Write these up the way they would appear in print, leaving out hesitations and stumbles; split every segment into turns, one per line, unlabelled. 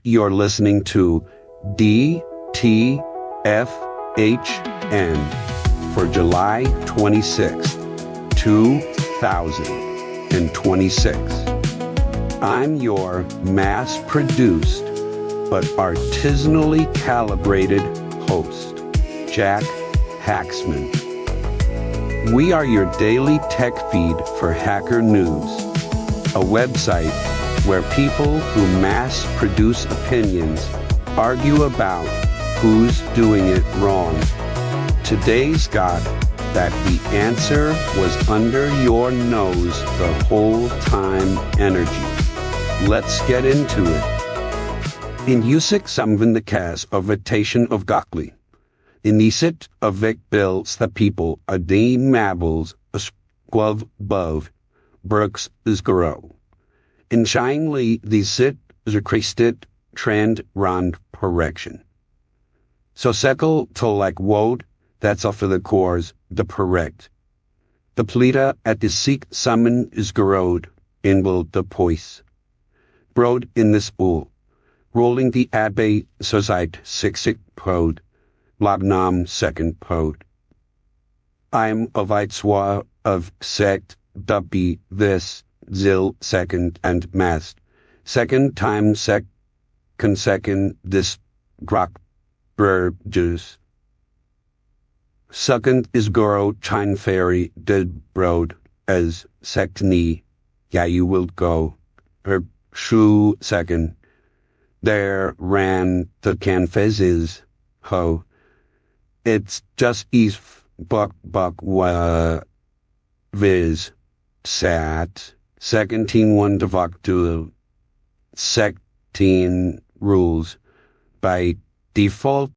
You're listening to DTFHN for July 26, 2026. I'm your mass-produced but artisanally calibrated host, Jack Hacksman. We are your daily tech feed for Hacker News, a website where people who mass-produce opinions argue about who's doing it wrong. Today's got that the answer was under your nose the whole time energy. Let's get into it. In Usik samvindkas of vetation of Gokli. Inisit avik bills the people a de mabels a squov bov brooks is garo. In shinely the sit zerkristit trend rand correction. So sekel to like woad, that's off of the cores, the correct. The pleta at the seek summon is garode, in will the poise. Broad in this spool, rolling the abbey society sixik prode, lagnam second prode. I'm of Itswa of sect, dubby this, zil second and mast. Second time second this grok juice. Second is goro chine fairy did broad as sectni. Yeah, you will go. Her shoe second. There ran the canfezes. Ho. It's just east buck viz. Sat. 17 to Vaktul. Secteen rules. By default.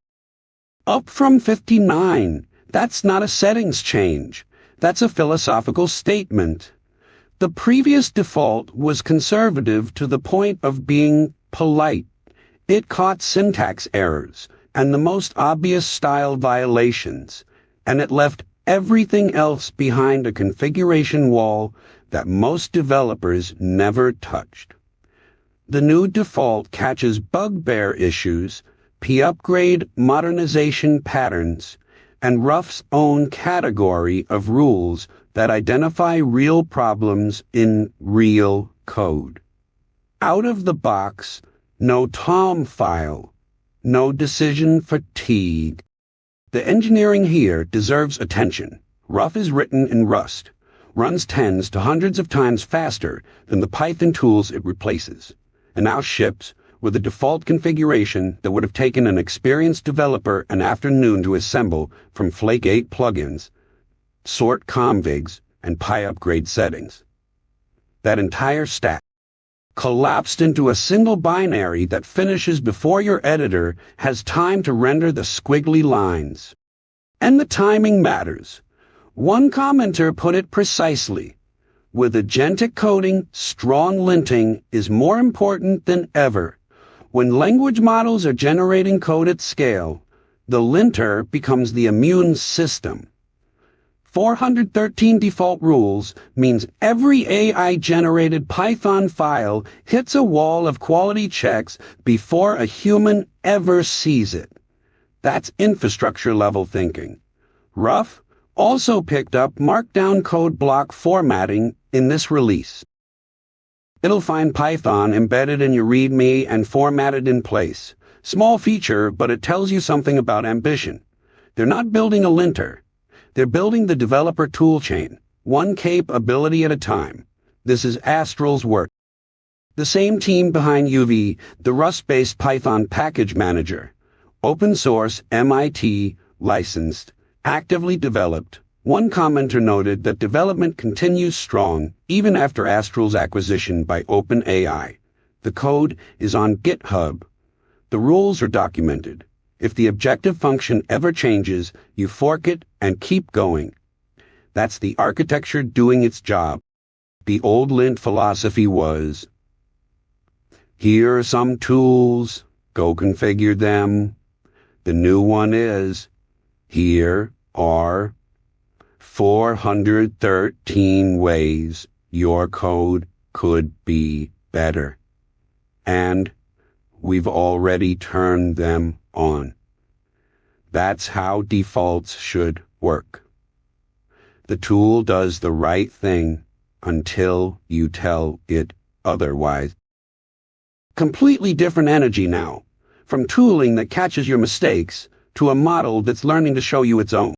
Up from 59. That's not a settings change. That's a philosophical statement. The previous default was conservative to the point of being polite. It caught syntax errors and the most obvious style violations, and it left everything else behind a configuration wall that most developers never touched. The new default catches bugbear issues, p-upgrade modernization patterns, and Ruff's own category of rules that identify real problems in real code. Out of the box, no TOM file, no decision fatigue. The engineering here deserves attention. Ruff is written in Rust, runs tens to hundreds of times faster than the Python tools it replaces, and now ships with a default configuration that would have taken an experienced developer an afternoon to assemble from Flake 8 plugins, sort configs, and PyUpgrade settings. That entire stack collapsed into a single binary that finishes before your editor has time to render the squiggly lines. And the timing matters. One commenter put it precisely. With agentic coding, strong linting is more important than ever. When language models are generating code at scale, the linter becomes the immune system. 413 default rules means every AI-generated Python file hits a wall of quality checks before a human ever sees it. That's infrastructure-level thinking. Ruff also picked up Markdown code block formatting in this release. It'll find Python embedded in your README and formatted in place. Small feature, but it tells you something about ambition. They're not building a linter. They're building the developer toolchain, one capability at a time. This is Astral's work. The same team behind UV, the Rust-based Python package manager, open source, MIT, licensed, actively developed. One commenter noted that development continues strong even after Astral's acquisition by OpenAI. The code is on GitHub. The rules are documented. If the objective function ever changes, you fork it and keep going. That's the architecture doing its job. The old lint philosophy was, here are some tools, go configure them. The new one is, here are 413 ways your code could be better. And we've already turned them on. That's how defaults should work. The tool does the right thing until you tell it otherwise. Completely different energy now, from tooling that catches your mistakes to a model that's learning to show you its own.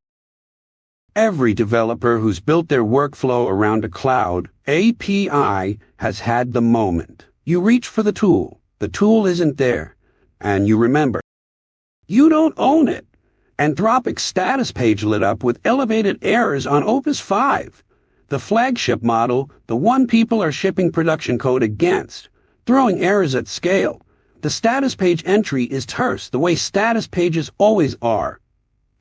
Every developer who's built their workflow around a Claude API has had the moment. You reach for the tool isn't there, and you remember. You don't own it. Anthropic's status page lit up with elevated errors on Opus 5, the flagship model, the one people are shipping production code against, throwing errors at scale. The status page entry is terse, the way status pages always are.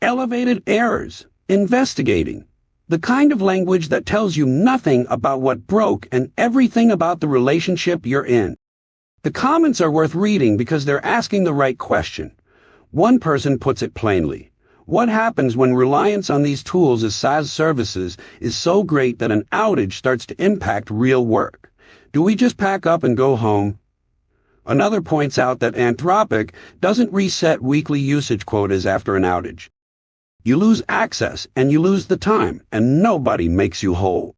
Elevated errors, investigating. The kind of language that tells you nothing about what broke and everything about the relationship you're in. The comments are worth reading because they're asking the right question. One person puts it plainly. What happens when reliance on these tools as SaaS services is so great that an outage starts to impact real work? Do we just pack up and go home? Another points out that Anthropic doesn't reset weekly usage quotas after an outage. You lose access and you lose the time, and nobody makes you whole.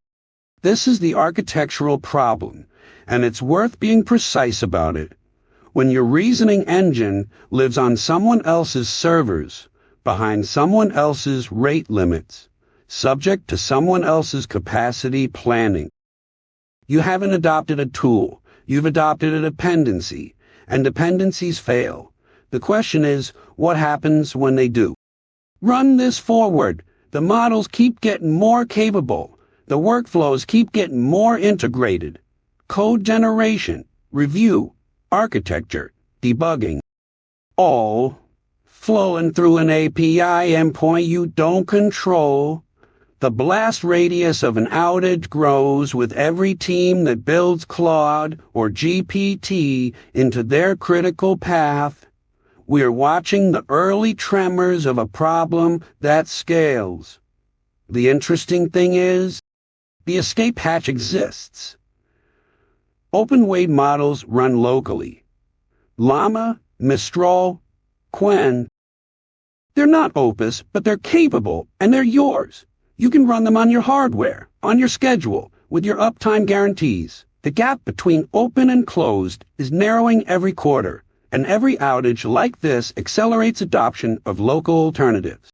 This is the architectural problem, and it's worth being precise about it. When your reasoning engine lives on someone else's servers, behind someone else's rate limits, subject to someone else's capacity planning, you haven't adopted a tool, you've adopted a dependency, and dependencies fail. The question is, what happens when they do? Run this forward. The models keep getting more capable. The workflows keep getting more integrated. Code generation, review, architecture, debugging, all flowing through an API endpoint you don't control. The blast radius of an outage grows with every team that builds Claude or GPT into their critical path. We're watching the early tremors of a problem that scales. The interesting thing is, the escape hatch exists. Open-weight models run locally. Llama, Mistral, Qwen. They're not Opus, but they're capable, and they're yours. You can run them on your hardware, on your schedule, with your uptime guarantees. The gap between open and closed is narrowing every quarter, and every outage like this accelerates adoption of local alternatives.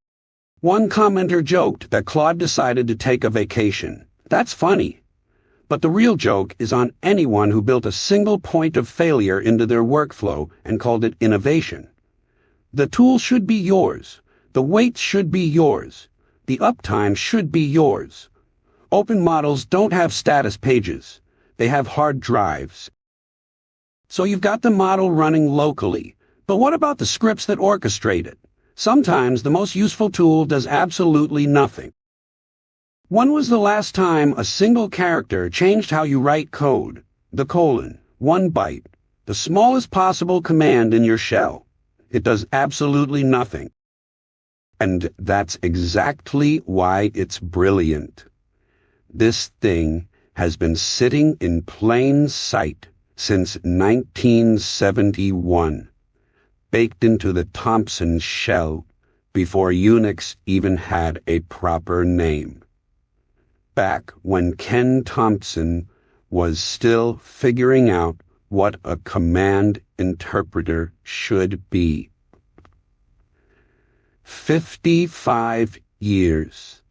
One commenter joked that Claude decided to take a vacation. That's funny. But the real joke is on anyone who built a single point of failure into their workflow and called it innovation. The tool should be yours. The weights should be yours. The uptime should be yours. Open models don't have status pages. They have hard drives. So you've got the model running locally. But what about the scripts that orchestrate it? Sometimes the most useful tool does absolutely nothing. When was the last time a single character changed how you write code? The colon, 1 byte, the smallest possible command in your shell. It does absolutely nothing. And that's exactly why it's brilliant. This thing has been sitting in plain sight since 1971, baked into the Thompson shell before Unix even had a proper name. Back when Ken Thompson was still figuring out what a command interpreter should be. 55 years,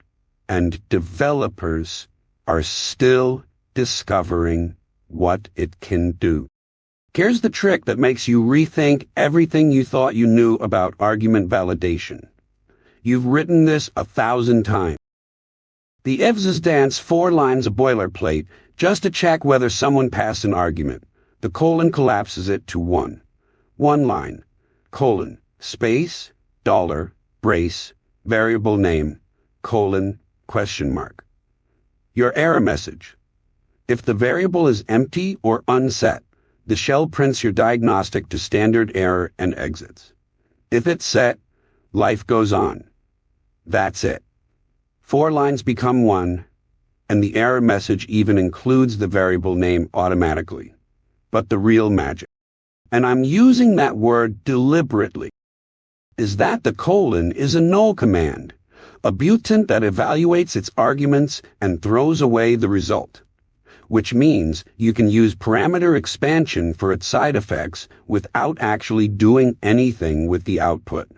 and developers are still discovering what it can do. Here's the trick that makes you rethink everything you thought you knew about argument validation. You've written this 1,000 times. The ifs dance 4 lines of boilerplate just to check whether someone passed an argument. The colon collapses it to 1. 1 line, colon, space, dollar, brace, variable name, colon, question mark. Your error message. If the variable is empty or unset, the shell prints your diagnostic to standard error and exits. If it's set, life goes on. That's it. 4 lines become 1, and the error message even includes the variable name automatically. But the real magic. and I'm using that word deliberately, is that the colon is a null command, a mutant that evaluates its arguments and throws away the result, which means you can use parameter expansion for its side effects without actually doing anything with the output.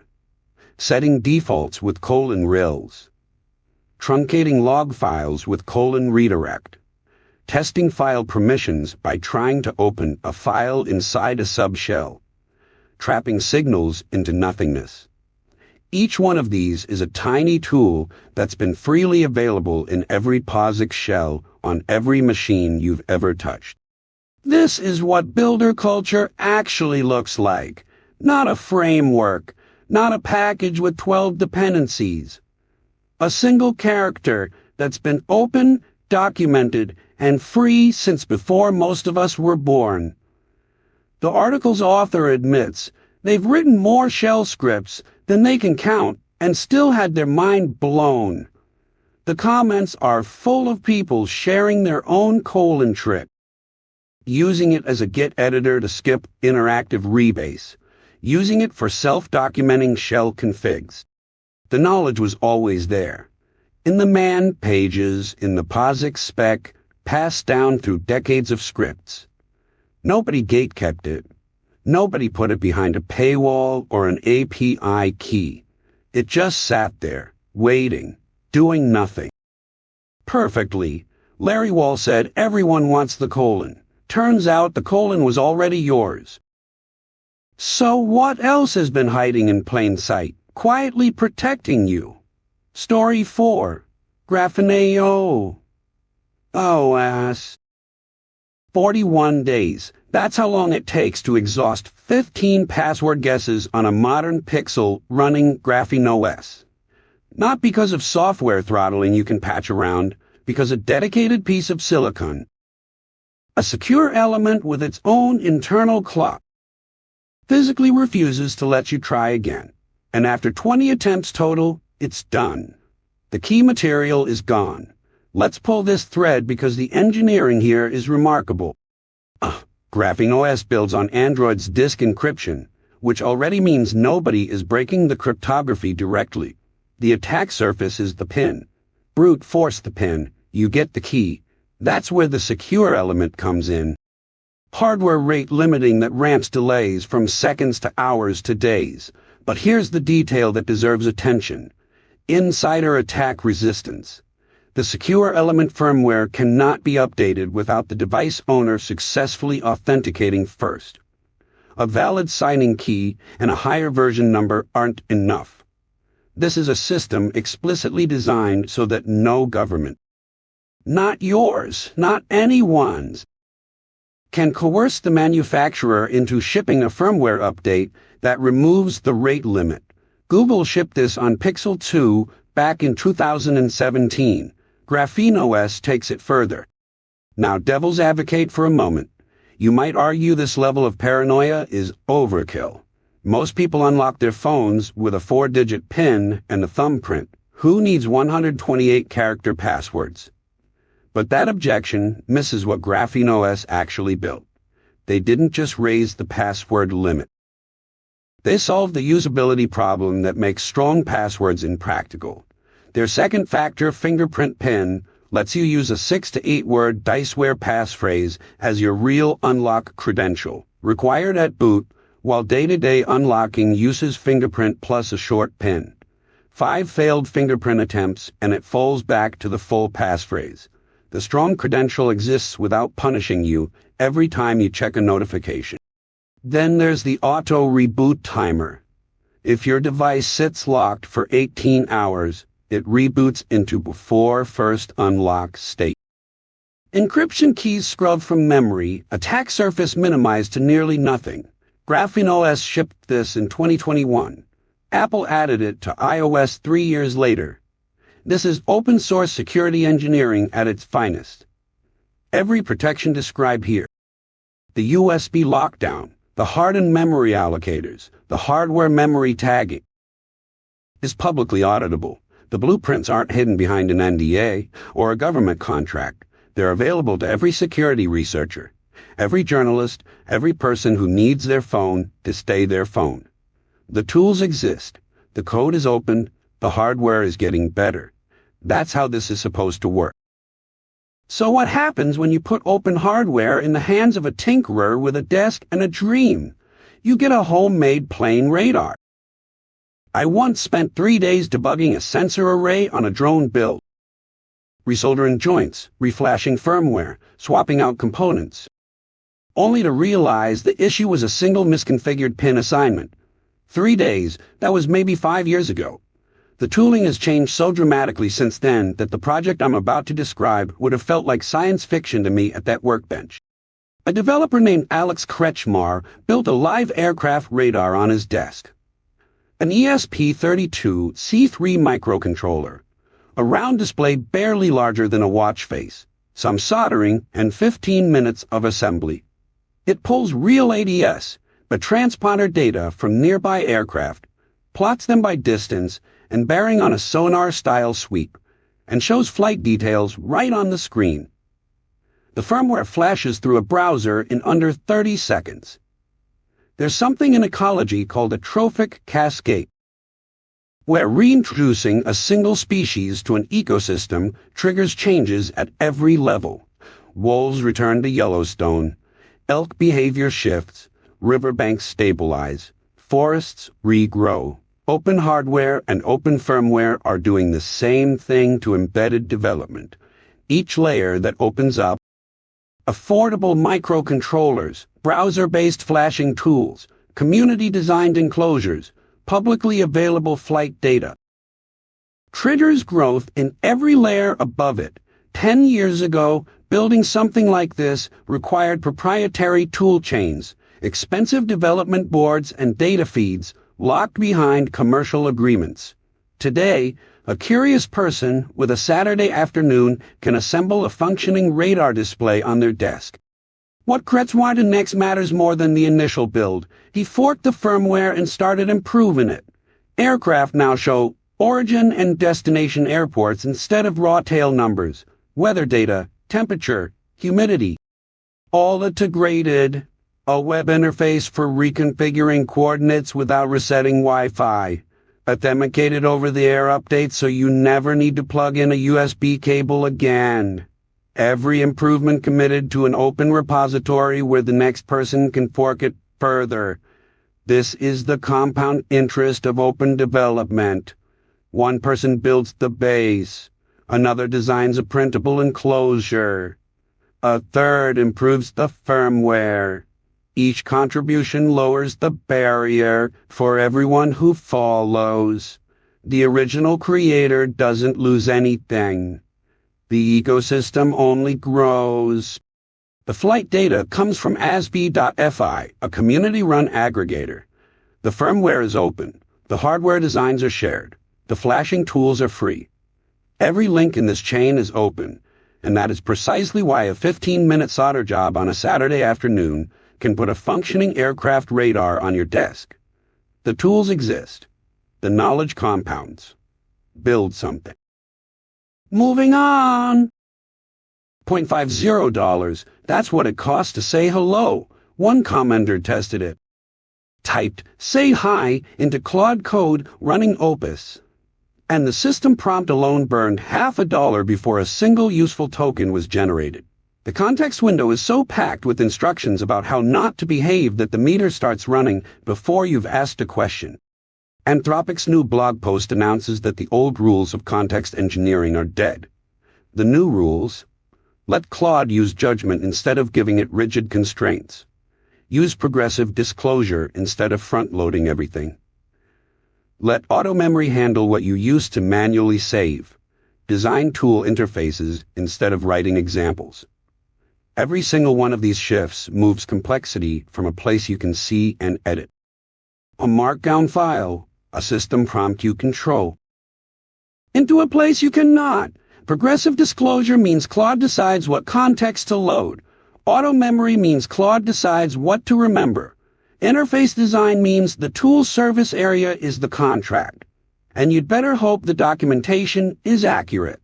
Setting defaults with :rels, truncating log files with :redirect, testing file permissions by trying to open a file inside a subshell, trapping signals into nothingness. Each one of these is a tiny tool that's been freely available in every POSIX shell on every machine you've ever touched. This is what builder culture actually looks like, not a framework, not a package with 12 dependencies. A single character that's been open, documented, and free since before most of us were born. The article's author admits they've written more shell scripts than they can count and still had their mind blown. The comments are full of people sharing their own colon trick, using it as a Git editor to skip interactive rebase, using it for self-documenting shell configs. The knowledge was always there, in the man pages, in the POSIX spec, passed down through decades of scripts. Nobody gatekept it. Nobody put it behind a paywall or an API key. It just sat there, waiting, doing nothing. Perfectly, Larry Wall said everyone wants the colon. Turns out the colon was already yours. So what else has been hiding in plain sight, quietly protecting you? Story 4. GrapheneOS. 41 days. That's how long it takes to exhaust 15 password guesses on a modern Pixel running GrapheneOS. Not because of software throttling you can patch around, because a dedicated piece of silicon, a secure element with its own internal clock, physically refuses to let you try again. And after 20 attempts total, it's done. The key material is gone. Let's pull this thread because the engineering here is remarkable. GrapheneOS builds on Android's disk encryption, which already means nobody is breaking the cryptography directly. The attack surface is the pin. Brute force the pin, you get the key. That's where the secure element comes in. Hardware rate limiting that ramps delays from seconds to hours to days. But here's the detail that deserves attention. Insider attack resistance. The secure element firmware cannot be updated without the device owner successfully authenticating first. A valid signing key and a higher version number aren't enough. This is a system explicitly designed so that no government, not yours, not anyone's, can coerce the manufacturer into shipping a firmware update that removes the rate limit. Google shipped this on Pixel 2 back in 2017. GrapheneOS takes it further. Now, devil's advocate for a moment. You might argue this level of paranoia is overkill. Most people unlock their phones with a 4-digit PIN and a thumbprint. Who needs 128-character passwords? But that objection misses what GrapheneOS actually built. They didn't just raise the password limit. They solved the usability problem that makes strong passwords impractical. Their second-factor fingerprint PIN lets you use a 6 to 8 word diceware passphrase as your real unlock credential, required at boot, while day-to-day unlocking uses fingerprint plus a short PIN. 5 failed fingerprint attempts and it falls back to the full passphrase. The strong credential exists without punishing you every time you check a notification. Then there's the auto reboot timer. If your device sits locked for 18 hours, it reboots into before first unlock state. Encryption keys scrubbed from memory, attack surface minimized to nearly nothing. GrapheneOS shipped this in 2021. Apple added it to iOS 3 years later. This is open source security engineering at its finest. Every protection described here. The USB lockdown, the hardened memory allocators, the hardware memory tagging, is publicly auditable. The blueprints aren't hidden behind an NDA or a government contract. They're available to every security researcher. Every journalist, every person who needs their phone to stay their phone. The tools exist. The code is open. The hardware is getting better. That's how this is supposed to work. So what happens when you put open hardware in the hands of a tinkerer with a desk and a dream? You get a homemade plain radar. I once spent 3 days debugging a sensor array on a drone build. Resoldering joints, reflashing firmware, swapping out components. Only to realize the issue was a single misconfigured pin assignment. 3 days, that was maybe 5 years ago. The tooling has changed so dramatically since then that the project I'm about to describe would have felt like science fiction to me at that workbench. A developer named Alex Kretschmar built a live aircraft radar on his desk. An ESP32C3 microcontroller. A round display barely larger than a watch face. Some soldering and 15 minutes of assembly. It pulls real ADS, but transponder data from nearby aircraft, plots them by distance and bearing on a sonar-style sweep, and shows flight details right on the screen. The firmware flashes through a browser in under 30 seconds. There's something in ecology called a trophic cascade, where reintroducing a single species to an ecosystem triggers changes at every level. Wolves return to Yellowstone, elk behavior shifts, riverbanks stabilize, forests regrow. Open hardware and open firmware are doing the same thing to embedded development. Each layer that opens up affordable microcontrollers, browser-based flashing tools, community-designed enclosures, publicly available flight data. Triggers growth in every layer above it. 10 years ago, building something like this required proprietary tool chains, expensive development boards and data feeds locked behind commercial agreements. Today, a curious person with a Saturday afternoon can assemble a functioning radar display on their desk. What Kretschmar did next matters more than the initial build. He forked the firmware and started improving it. Aircraft now show origin and destination airports instead of raw tail numbers, weather data, temperature, humidity. All integrated. A web interface for reconfiguring coordinates without resetting Wi-Fi. Authenticated over-the-air updates so you never need to plug in a USB cable again. Every improvement committed to an open repository where the next person can fork it further. This is the compound interest of open development. One person builds the base. Another designs a printable enclosure. A third improves the firmware. Each contribution lowers the barrier for everyone who follows. The original creator doesn't lose anything. The ecosystem only grows. The flight data comes from ASB.fi, a community-run aggregator. The firmware is open. The hardware designs are shared. The flashing tools are free. Every link in this chain is open, and that is precisely why a 15-minute solder job on a Saturday afternoon can put a functioning aircraft radar on your desk. The tools exist. The knowledge compounds. Build something. Moving on. $0.50, that's what it costs to say hello. One commenter tested it. Typed, "Say hi," into Claude code running Opus. And the system prompt alone burned $0.50 before a single useful token was generated. The context window is so packed with instructions about how not to behave that the meter starts running before you've asked a question. Anthropic's new blog post announces that the old rules of context engineering are dead. The new rules: let Claude use judgment instead of giving it rigid constraints. Use progressive disclosure instead of front-loading everything. Let AutoMemory handle what you used to manually save. Design tool interfaces instead of writing examples. Every single one of these shifts moves complexity from a place you can see and edit. A markdown file, a system prompt you control, into a place you cannot. Progressive disclosure means Claude decides what context to load. Auto-memory means Claude decides what to remember. Interface design means the tool service area is the contract. And you'd better hope the documentation is accurate.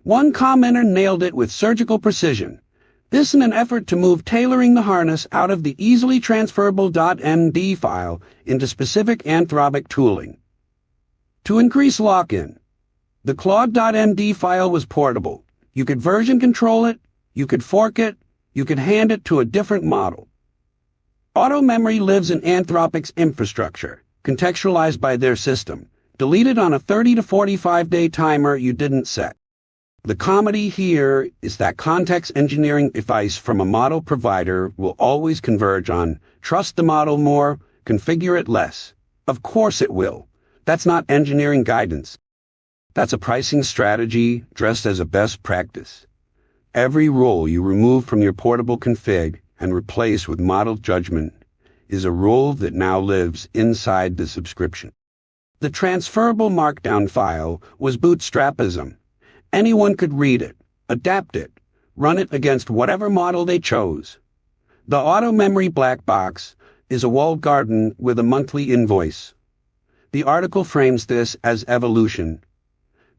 One commenter nailed it with surgical precision. This in an effort to move tailoring the harness out of the easily transferable .md file into specific Anthropic tooling. To increase lock-in, the Claude.md file was portable. You could version control it, you could fork it, you could hand it to a different model. Auto memory lives in Anthropic's infrastructure, contextualized by their system, deleted on a 30 to 45-day timer you didn't set. The comedy here is that context engineering advice from a model provider will always converge on trust the model more, configure it less. Of course it will. That's not engineering guidance. That's a pricing strategy dressed as a best practice. Every role you remove from your portable config and replace with model judgment is a role that now lives inside the subscription. The transferable markdown file was bootstrapism. Anyone could read it, adapt it, run it against whatever model they chose. The auto memory black box is a walled garden with a monthly invoice. The article frames this as evolution.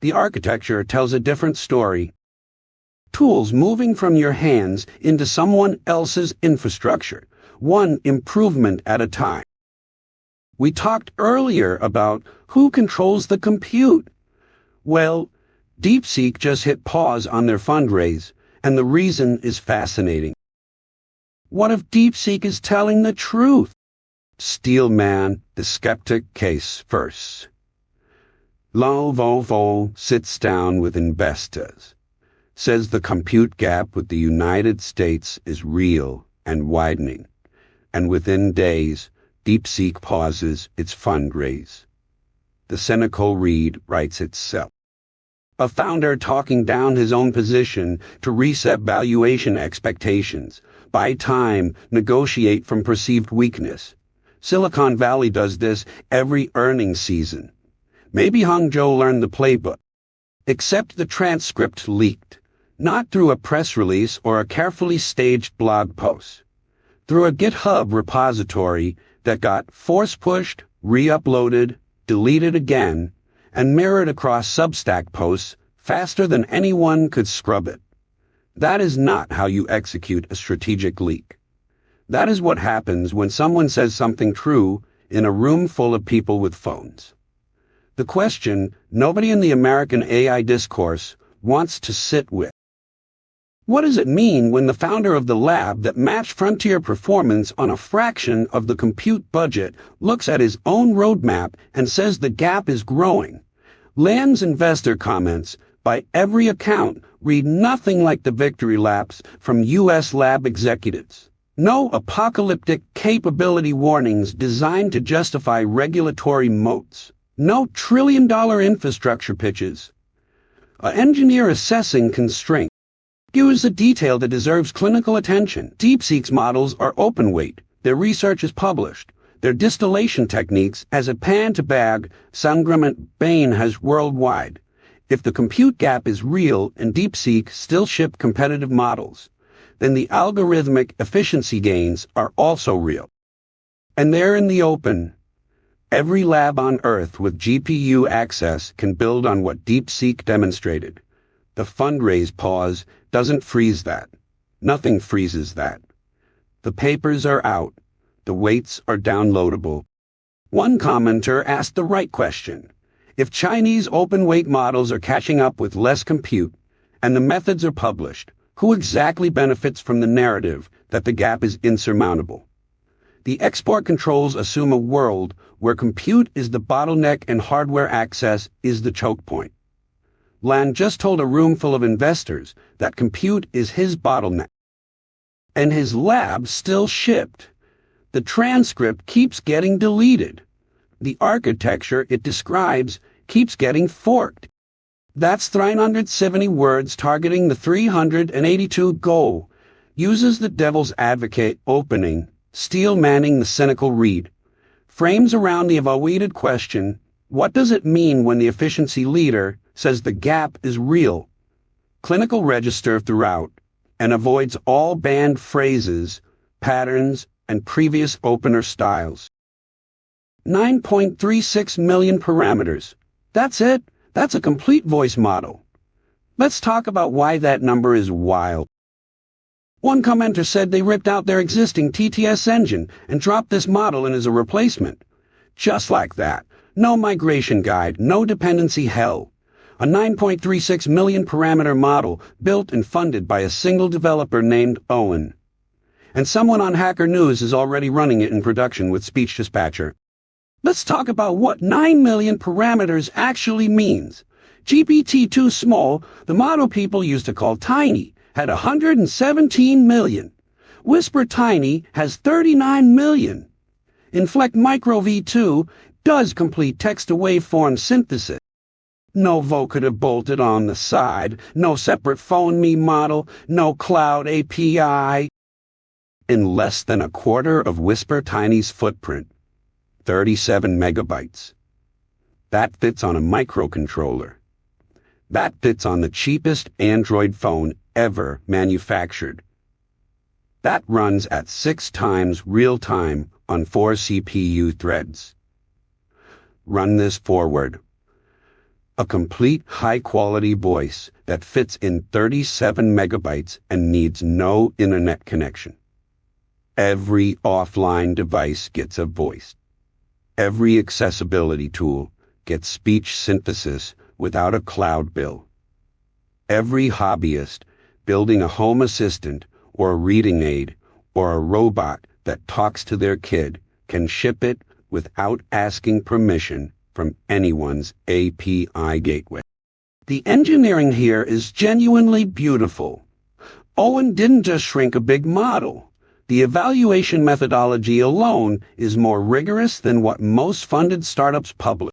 The architecture tells a different story. Tools moving from your hands into someone else's infrastructure, one improvement at a time. We talked earlier about who controls the compute. Well, DeepSeek just hit pause on their fundraise, and the reason is fascinating. What if DeepSeek is telling the truth? Steelman, the skeptic case first. Volvo sits down with investors, says the compute gap with the United States is real and widening, and within days, DeepSeek pauses its fundraise. The cynical read writes itself. A founder talking down his own position to reset valuation expectations, buy time, negotiate from perceived weakness. Silicon Valley does this every earnings season. Maybe Hangzhou learned the playbook. Except the transcript leaked, not through a press release or a carefully staged blog post, through a GitHub repository that got force-pushed, re-uploaded, deleted again, and mirrored across Substack posts faster than anyone could scrub it. That is not how you execute a strategic leak. That is what happens when someone says something true in a room full of people with phones. The question nobody in the American AI discourse wants to sit with. What does it mean when the founder of the lab that matched frontier performance on a fraction of the compute budget looks at his own roadmap and says the gap is growing? Land's investor comments, by every account, read nothing like the victory laps from U.S. lab executives. No apocalyptic capability warnings designed to justify regulatory moats. No trillion-dollar infrastructure pitches. An engineer assessing constraint. Here's a detail that deserves clinical attention. DeepSeek's models are open weight. Their research is published. Their distillation techniques as a pan-to-bag Sangram Bain has worldwide. If the compute gap is real and DeepSeek still ship competitive models, then the algorithmic efficiency gains are also real. And they're in the open. Every lab on Earth with GPU access can build on what DeepSeek demonstrated. The fundraise pause doesn't freeze that. Nothing freezes that. The papers are out. The weights are downloadable. One commenter asked the right question. If Chinese open weight models are catching up with less compute, and the methods are published, who exactly benefits from the narrative that the gap is insurmountable? The export controls assume a world where compute is the bottleneck and hardware access is the choke point. Land just told a room full of investors that compute is his bottleneck. And his lab still shipped. The transcript keeps getting deleted. The architecture it describes keeps getting forked. That's 370 words targeting the 382 goal. Uses the devil's advocate opening, steel manning the cynical read. Frames around the awaited question, what does it mean when the efficiency leader says the gap is real? Clinical register throughout, and avoids all banned phrases, patterns, and previous opener styles. 9.36 million parameters. That's it. That's a complete voice model. Let's talk about why that number is wild. One commenter said they ripped out their existing TTS engine and dropped this model in as a replacement. Just like that. No migration guide, no dependency hell. A 9.36 million parameter model built and funded by a single developer named Owen. And someone on Hacker News is already running it in production with Speech Dispatcher. Let's talk about what 9 million parameters actually means. GPT-2 Small, the model people used to call Tiny, had 117 million. Whisper Tiny has 39 million. Inflect Micro V2 does complete text-to-waveform synthesis. No vocative bolted on the side, no separate phone me model, no cloud API. In less than a quarter of Whisper Tiny's footprint, 37 megabytes. That fits on a microcontroller. That fits on the cheapest Android phone ever manufactured. That runs at 6 times real time on 4 CPU threads. Run this forward. A complete high-quality voice that fits in 37 megabytes and needs no internet connection. Every offline device gets a voice. Every accessibility tool gets speech synthesis without a cloud bill. Every hobbyist building a home assistant or a reading aid or a robot that talks to their kid can ship it without asking permission from anyone's API gateway. The engineering here is genuinely beautiful. Owen didn't just shrink a big model. The evaluation methodology alone is more rigorous than what most funded startups publish.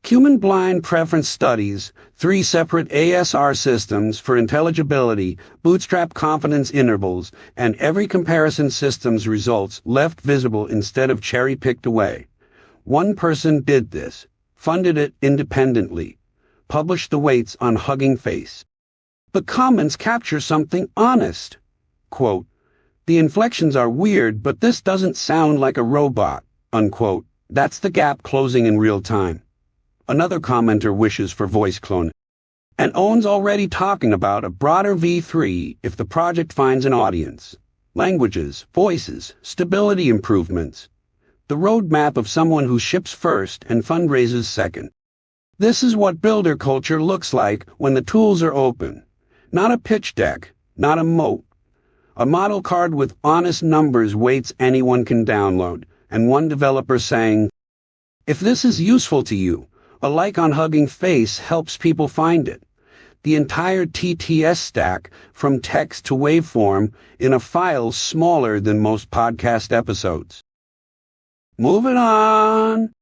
Human blind preference studies, 3 separate ASR systems for intelligibility, bootstrap confidence intervals, and every comparison system's results left visible instead of cherry-picked away. One person did this, funded it independently, published the weights on Hugging Face. The comments capture something honest. Quote, "The inflections are weird, but this doesn't sound like a robot." Unquote. That's the gap closing in real time. Another commenter wishes for voice clone. And Owen's already talking about a broader V3 if the project finds an audience. Languages, voices, stability improvements. The roadmap of someone who ships first and fundraises second. This is what builder culture looks like when the tools are open. Not a pitch deck, not a moat. A model card with honest numbers weights anyone can download, and one developer saying, "If this is useful to you, a like on Hugging Face helps people find it." The entire TTS stack, from text to waveform, in a file smaller than most podcast episodes. Moving on.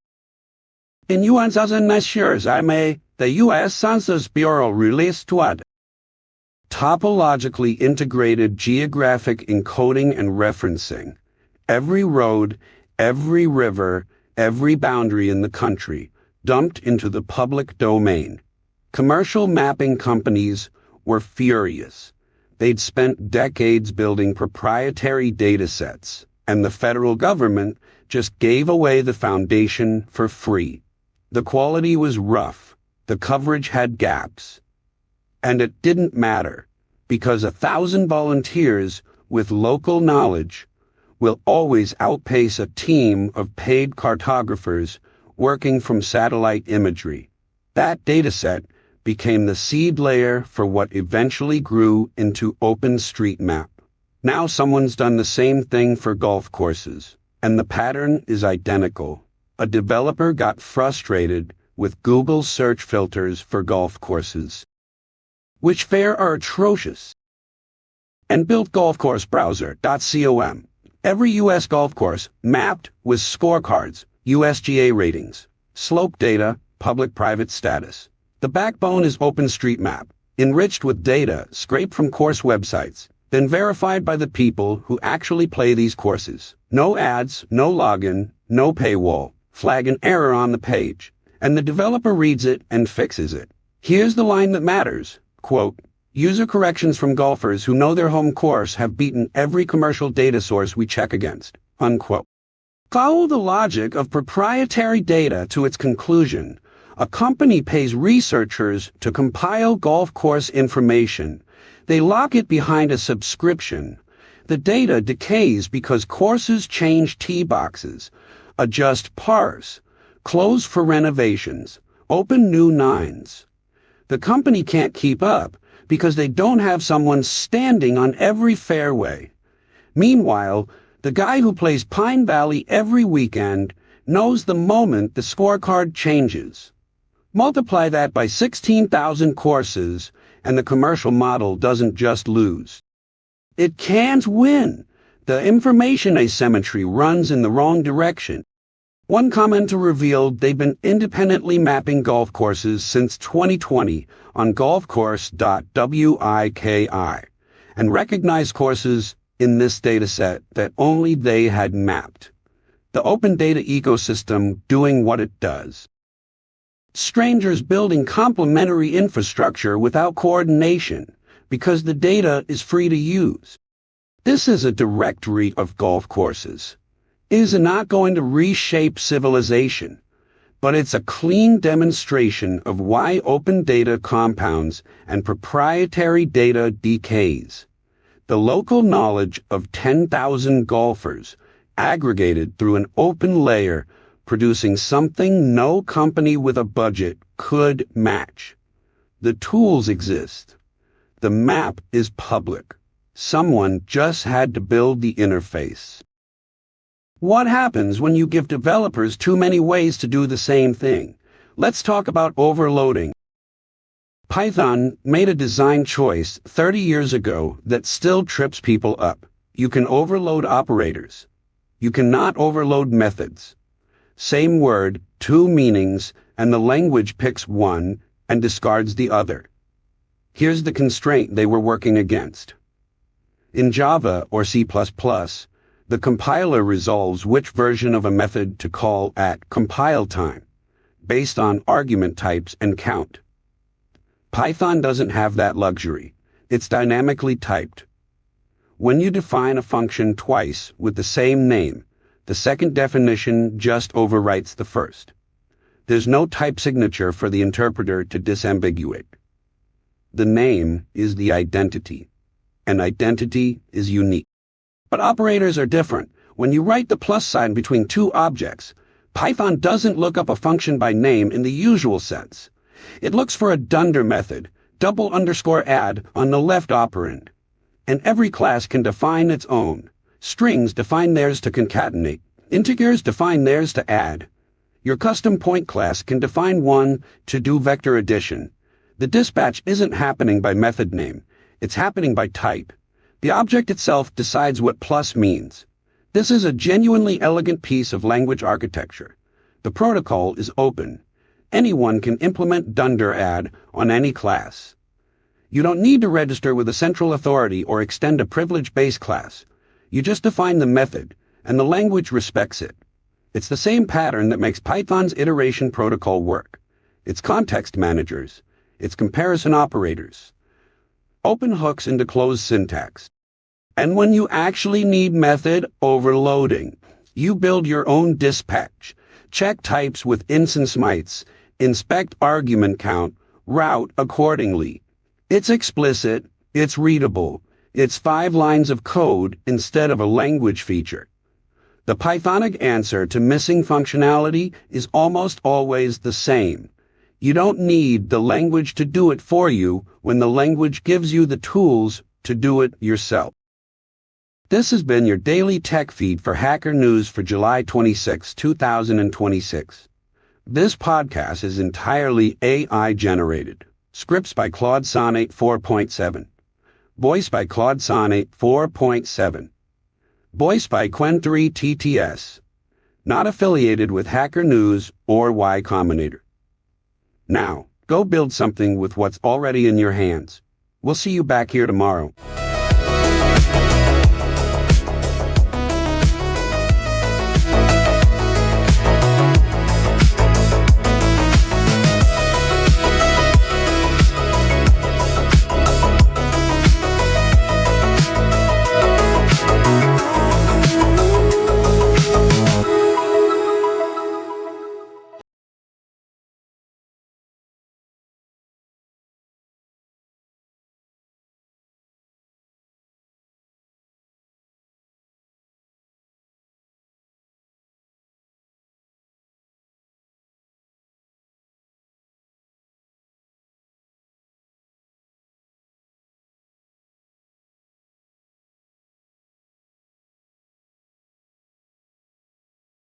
In US 2019, the U.S. Census Bureau released what? Topologically integrated geographic encoding and referencing. Every road, every river, every boundary in the country, dumped into the public domain. Commercial mapping companies were furious. They'd spent decades building proprietary datasets, and the federal government just gave away the foundation for free. The quality was rough. The coverage had gaps. And it didn't matter, because 1,000 volunteers with local knowledge will always outpace a team of paid cartographers working from satellite imagery. That dataset became the seed layer for what eventually grew into OpenStreetMap. Now someone's done the same thing for golf courses, and the pattern is identical. A developer got frustrated with Google's search filters for golf courses, which are atrocious, and built golfcoursebrowser.com. Every U.S. golf course mapped with scorecards, USGA ratings, slope data, public-private status. The backbone is OpenStreetMap, enriched with data scraped from course websites, then verified by the people who actually play these courses. No ads, no login, no paywall. Flag an error on the page, and the developer reads it and fixes it. Here's the line that matters. Quote, "User corrections from golfers who know their home course have beaten every commercial data source we check against." Unquote. Follow the logic of proprietary data to its conclusion. A company pays researchers to compile golf course information, They lock it behind a subscription. The data decays because courses change T-boxes, adjust parse, close for renovations, open new nines. The company can't keep up because they don't have someone standing on every fairway. Meanwhile, the guy who plays Pine Valley every weekend knows the moment the scorecard changes. Multiply that by 16,000 courses, and the commercial model doesn't just lose. It can't win. The information asymmetry runs in the wrong direction. One commenter revealed they've been independently mapping golf courses since 2020 on golfcourse.wiki and recognized courses in this dataset that only they had mapped. The open data ecosystem doing what it does. Strangers building complementary infrastructure without coordination because the data is free to use. This is a directory of golf courses. It is not going to reshape civilization, but it's a clean demonstration of why open data compounds and proprietary data decays. The local knowledge of 10,000 golfers aggregated through an open layer producing something no company with a budget could match. The tools exist. The map is public. Someone just had to build the interface. What happens when you give developers too many ways to do the same thing? Let's talk about overloading. Python made a design choice 30 years ago that still trips people up. You can overload operators. You cannot overload methods. Same word, two meanings, and the language picks one and discards the other. Here's the constraint they were working against. In Java or C++, the compiler resolves which version of a method to call at compile time, based on argument types and count. Python doesn't have that luxury. It's dynamically typed. When you define a function twice with the same name, the second definition just overwrites the first. There's no type signature for the interpreter to disambiguate. The name is the identity. An identity is unique. But operators are different. When you write the plus sign between two objects, Python doesn't look up a function by name in the usual sense. It looks for a dunder method, double_add on the left operand. And every class can define its own. Strings define theirs to concatenate. Integers define theirs to add. Your custom point class can define one to do vector addition. The dispatch isn't happening by method name. It's happening by type. The object itself decides what plus means. This is a genuinely elegant piece of language architecture. The protocol is open. Anyone can implement dunder add on any class. You don't need to register with a central authority or extend a privilege base class. You just define the method, and the language respects it. It's the same pattern that makes Python's iteration protocol work. It's context managers. It's comparison operators. Open hooks into closed syntax. And when you actually need method overloading, you build your own dispatch, check types with instance mites, inspect argument count, route accordingly. It's explicit, it's readable, it's 5 lines of code instead of a language feature. The Pythonic answer to missing functionality is almost always the same. You don't need the language to do it for you when the language gives you the tools to do it yourself. This has been your daily tech feed for Hacker News for July 26, 2026. This podcast is entirely AI generated. Scripts by Claude Sonnet 4.7. Voice by Claude Sonnet 4.7. Voice by Quen3 TTS. Not affiliated with Hacker News or Y Combinator. Now, go build something with what's already in your hands. We'll see you back here tomorrow.